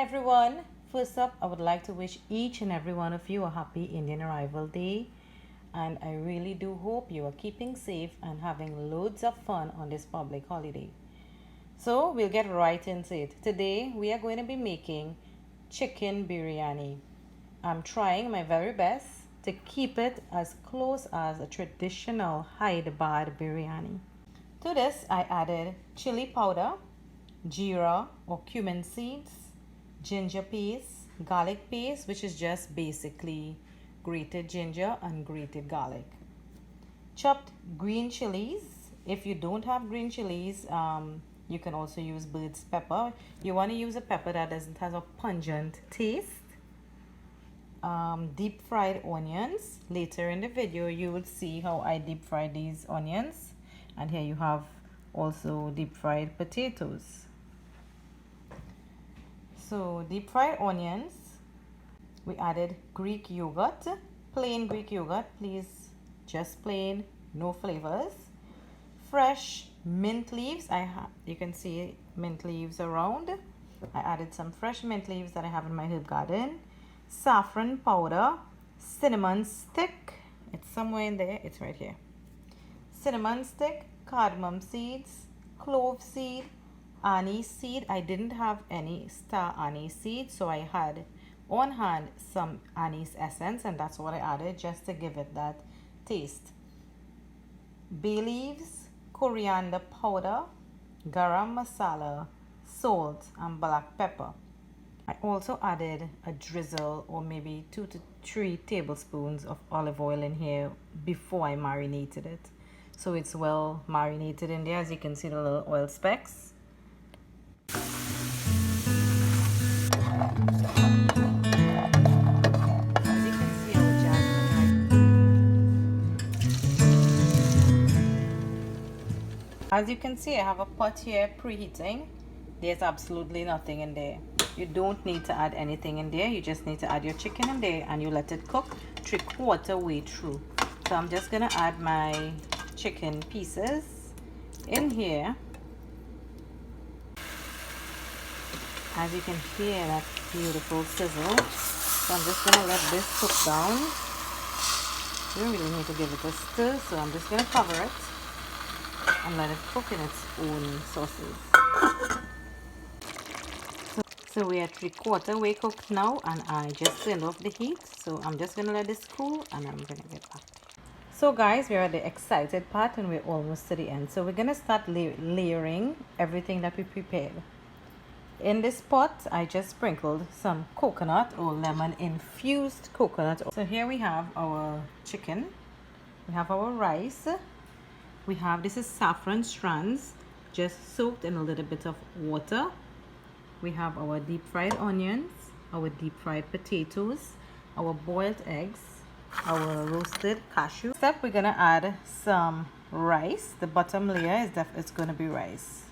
everyone. First up, I would like to wish each and every one of you a happy Indian Arrival Day. And I really do hope you are keeping safe and having loads of fun on this public holiday. So we'll get right into it. Today, we are going to be making chicken biryani. I'm trying my very best to keep it as close as a traditional Hyderabadi biryani. To this, I added chili powder, jeera or cumin seeds, ginger paste, garlic paste, which is just basically grated ginger and grated garlic, chopped green chilies. If you don't have green chilies, you can also use bird's pepper. You want to use a pepper that doesn't have a pungent taste. Deep fried onions. Later in the video you will see how I deep fry these onions, and here you have also deep fried potatoes. So deep fried onions, we added Greek yogurt, plain Greek yogurt, please, just plain, no flavors. Fresh mint leaves, you can see mint leaves around. I added some fresh mint leaves that I have in my herb garden. Saffron powder, cinnamon stick, it's somewhere in there, it's right here. Cinnamon stick, cardamom seeds, clove seed, anise seed. I didn't have any star anise seed, so I had on hand some anise essence, and that's what I added just to give it that taste. Bay leaves, coriander powder, garam masala, salt, and black pepper. I also added a drizzle or maybe 2 to 3 tablespoons of olive oil in here before I marinated it. So it's well marinated in there. As you can see, the little oil specks. As you can see, I have a pot here preheating. There's absolutely nothing in there. You don't need to add anything in there. You just need to add your chicken in there and you let it cook 3/4 way through. So I'm just gonna add my chicken pieces in here. As you can hear that beautiful sizzle. So I'm just gonna let this cook down. You don't really need to give it a stir, so I'm just gonna cover it and let it cook in its own sauces. So we are 3/4 way cooked now, and I just turned off the heat. So I'm just gonna let this cool and I'm gonna get back. So guys, we're at the excited part and we're almost to the end. So we're gonna start layering everything that we prepared. In this pot, I just sprinkled some coconut or lemon infused coconut. So here we have our chicken, we have our rice, we have, this is saffron strands just soaked in a little bit of water. We have our deep fried onions, our deep fried potatoes, our boiled eggs, our roasted cashew. Step, we're gonna add some rice. The bottom layer is gonna be rice.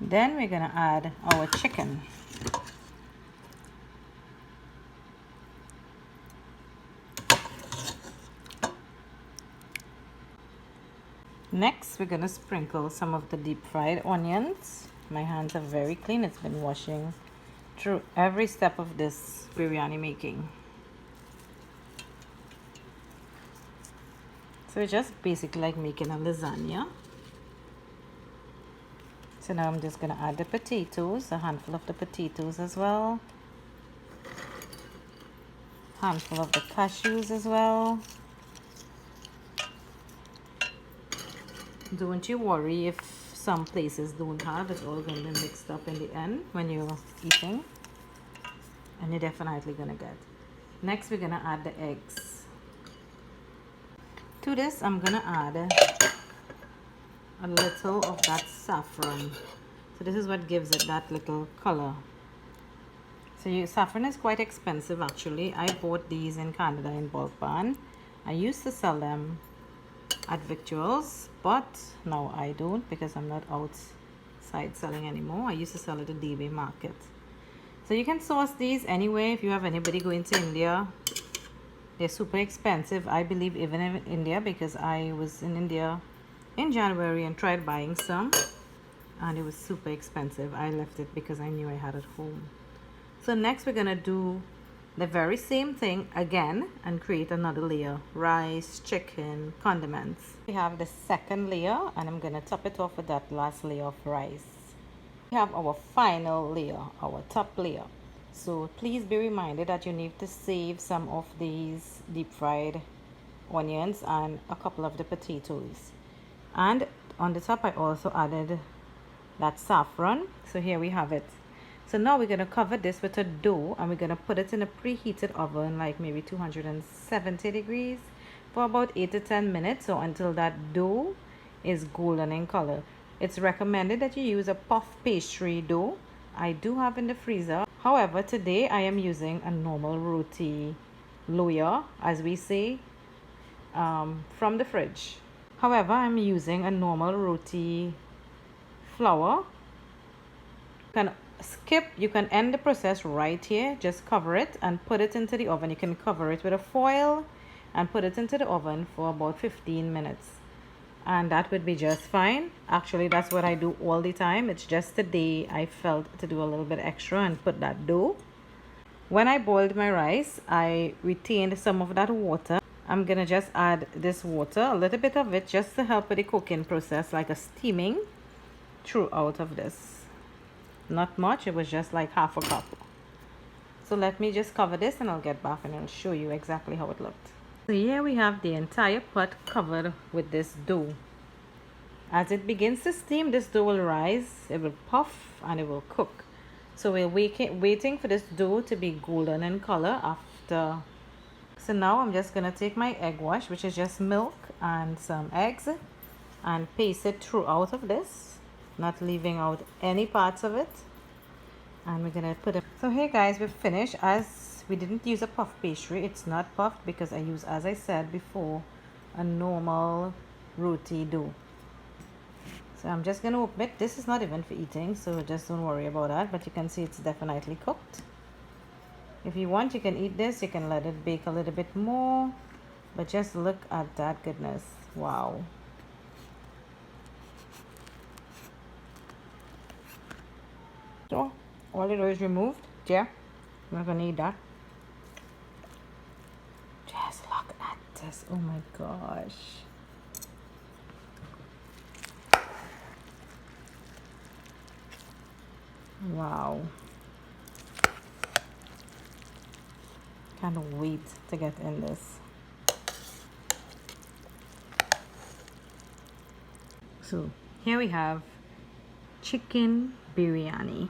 Then we're gonna add our chicken. Next, we're gonna sprinkle some of the deep fried onions. My hands are very clean. It's been washing through every step of this biryani making. So it's just basically like making a lasagna. So now I'm just gonna add the potatoes, a handful of the potatoes as well. Handful of the cashews as well. Don't you worry if some places don't have, it's all going to be mixed up in the end when you're eating, and you're definitely gonna get. Next, we're gonna add the eggs. To this, I'm gonna add a little of that saffron. So this is what gives it that little color. So saffron is quite expensive actually. I bought these in Canada in bulk ban. I used to sell them at Victuals, but now I don't because I'm not outside selling anymore. I used to sell at the DB market. So you can source these anywhere. If you have anybody going to India, they're super expensive, I believe, even in India, because I was in India in January and tried buying some. and it was super expensive. I left it because I knew I had it home. So next we're gonna do the very same thing again and create another layer: rice, chicken, condiments. We have the second layer and I'm gonna top it off with that last layer of rice. We have our final layer, our top layer. So please be reminded that you need to save some of these deep fried onions and a couple of the potatoes. And on the top I also added that saffron. So here we have it. So now we're going to cover this with a dough and we're going to put it in a preheated oven, like maybe 270 degrees, for about 8 to 10 minutes, or until that dough is golden in color. It's recommended that you use a puff pastry dough. I do have in the freezer. However, today I am using a normal roti loya, as we say, from the fridge. However, I'm using a normal roti flour. You can end the process right here. Just cover it and put it into the oven. You can cover it with a foil and put it into the oven for about 15 minutes, and that would be just fine. Actually, that's what I do all the time. It's just today I felt to do a little bit extra and put that dough. When I boiled my rice, I retained some of that water. I'm gonna just add this water, a little bit of it, just to help with the cooking process, like a steaming throughout of this. Not much, it was just like half a cup. So let me just cover this and I'll get back and I'll show you exactly how it looked. So here we have the entire pot covered with this dough. As it begins to steam, this dough will rise, it will puff and it will cook. So we're waiting for this dough to be golden in color after. So now I'm just gonna take my egg wash, which is just milk and some eggs, and paste it throughout of this, not leaving out any parts of it. And we're gonna put it. So here guys, we've finished. As we didn't use a puff pastry, it's not puffed because I use, as I said before, a normal roti dough. So I'm just gonna open it. This is not even for eating, so just don't worry about that, but you can see it's definitely cooked. If you want, you can eat this. You can let it bake a little bit more, but just look at that goodness. Wow. So all the dough is removed. Yeah, I'm not gonna eat that. Just look at this. Oh my gosh. Wow. Can't wait to get in this. So here we have chicken biryani.